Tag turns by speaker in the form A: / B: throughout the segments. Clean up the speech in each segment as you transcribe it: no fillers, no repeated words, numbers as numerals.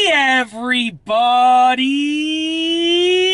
A: Hey everybody!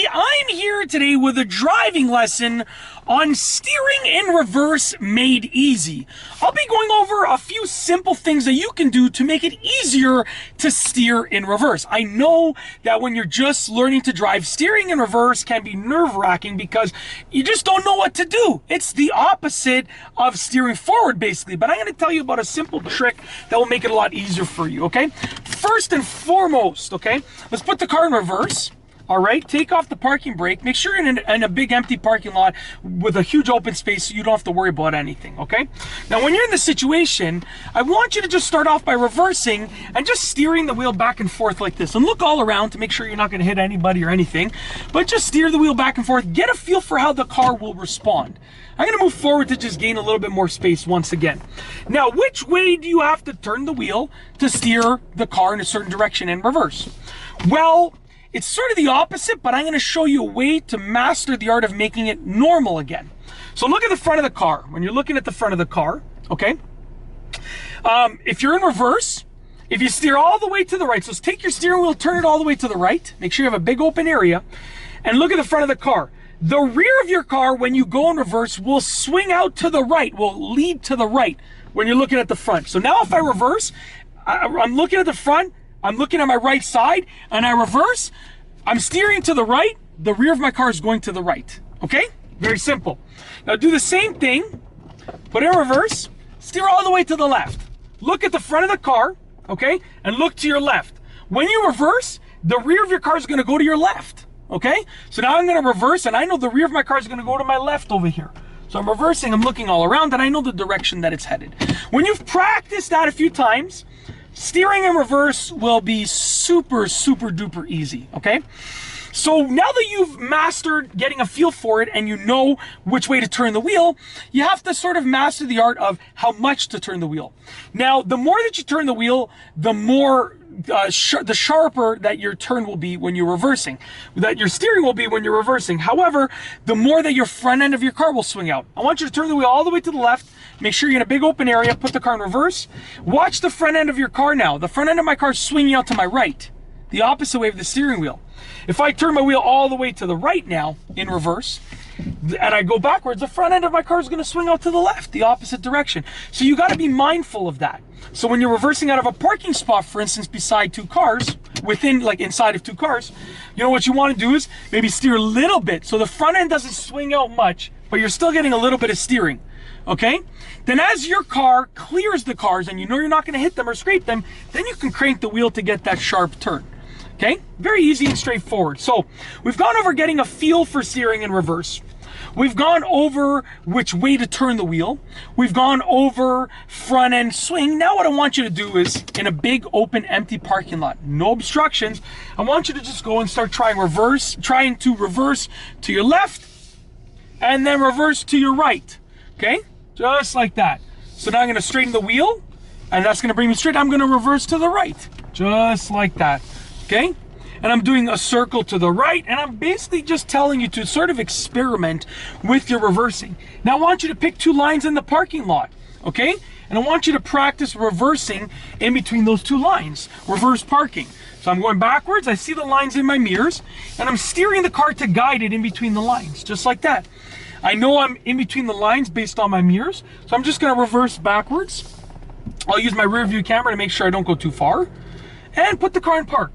A: I'm here today with a driving lesson on steering in reverse made easy. I'll be going over a few simple things that you can do to make it easier to steer in reverse. I know that when you're just learning to drive, steering in reverse can be nerve-wracking because you just don't know what to do. It's the opposite of steering forward, basically. But I'm going to tell you about a simple trick that will make it a lot easier for you, okay? First and foremost, okay, let's put the car in reverse. All right, take off the parking brake. Make sure you're in a big empty parking lot with a huge open space so you don't have to worry about anything, okay? Now, when you're in this situation, I want you to just start off by reversing and just steering the wheel back and forth like this. And look all around to make sure you're not going to hit anybody or anything, but just steer the wheel back and forth. Get a feel for how the car will respond. I'm going to move forward to just gain a little bit more space once again. Now, which way do you have to turn the wheel to steer the car in a certain direction in reverse? Well, it's sort of the opposite, but I'm going to show you a way to master the art of making it normal again. So look at the front of the car. When you're looking at the front of the car, okay? If you're in reverse, if you steer all the way to the right, so take your steering wheel, turn it all the way to the right, make sure you have a big open area, and look at the front of the car. The rear of your car, when you go in reverse, will swing out to the right, will lead to the right when you're looking at the front. So now if I reverse, I'm looking at the front, I'm looking at my right side, and I reverse, I'm steering to the right, the rear of my car is going to the right, okay? Very simple. Now do the same thing, put it in reverse, steer all the way to the left. Look at the front of the car, okay? And look to your left. When you reverse, the rear of your car is gonna go to your left, okay? So now I'm gonna reverse, and I know the rear of my car is gonna go to my left over here. So I'm reversing, I'm looking all around, and I know the direction that it's headed. When you've practiced that a few times, steering in reverse will be super duper easy, okay? So now that you've mastered getting a feel for it and you know which way to turn the wheel, you have to sort of master the art of how much to turn the wheel. Now, the more that you turn the wheel, the more the sharper that your turn will be when you're reversing, that your steering will be when you're reversing. However, the more that your front end of your car will swing out. I want you to turn the wheel all the way to the left. Make sure you're in a big open area, put the car in reverse. Watch the front end of your car now. The front end of my car is swinging out to my right, the opposite way of the steering wheel. If I turn my wheel all the way to the right now, in reverse, and I go backwards, the front end of my car is going to swing out to the left, the opposite direction. So you got to be mindful of that. So when you're reversing out of a parking spot, for instance, beside two cars, inside of two cars, you know what you want to do is maybe steer a little bit so the front end doesn't swing out much, but you're still getting a little bit of steering. Okay? Then as your car clears the cars and you know you're not going to hit them or scrape them, then you can crank the wheel to get that sharp turn. Okay? Very easy and straightforward. So we've gone over getting a feel for steering in reverse. We've gone over which way to turn the wheel. We've gone over front end swing. Now what I want you to do is, in a big open empty parking lot, no obstructions, I want you to just go and start trying to reverse to your left and then reverse to your right. Okay? Just like that. So now I'm going to straighten the wheel, and that's going to bring me straight. I'm going to reverse to the right. Just like that. Okay? And I'm doing a circle to the right, and I'm basically just telling you to sort of experiment with your reversing. Now I want you to pick two lines in the parking lot. Okay? And I want you to practice reversing in between those two lines. Reverse parking. So I'm going backwards, I see the lines in my mirrors, and I'm steering the car to guide it in between the lines. Just like that. I know I'm in between the lines based on my mirrors, so I'm just going to reverse backwards. I'll use my rear view camera to make sure I don't go too far, and put the car in park.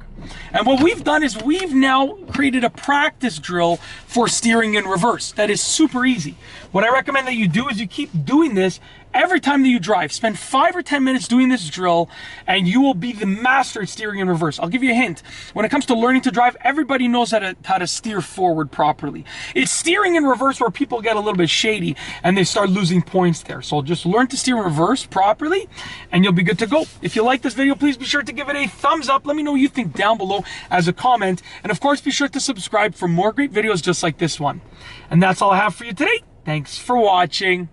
A: And what we've done is we've now created a practice drill for steering in reverse that is super easy. What I recommend that you do is you keep doing this every time that you drive. Spend 5 or 10 minutes doing this drill, and you will be the master at steering in reverse. I'll give you a hint. When it comes to learning to drive, everybody knows how to steer forward properly. It's steering in reverse where people get a little bit shady and they start losing points there. So just learn to steer in reverse properly, and you'll be good to go. If you like this video, please be sure to give it a thumbs up. Let me know what you think down below as a comment. And of course, be sure to subscribe for more great videos just like this one. And that's all I have for you today. Thanks for watching.